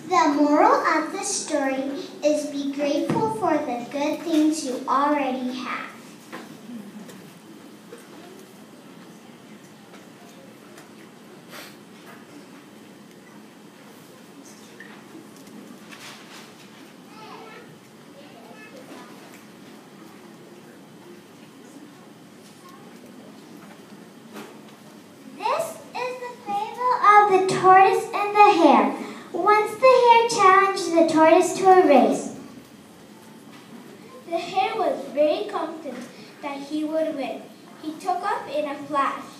The moral of the story is be grateful for the good things you already have. This is the fable of the tortoise and the hare. Once the hare challenged the tortoise to a race. The hare was very confident that he would win. He took off in a flash.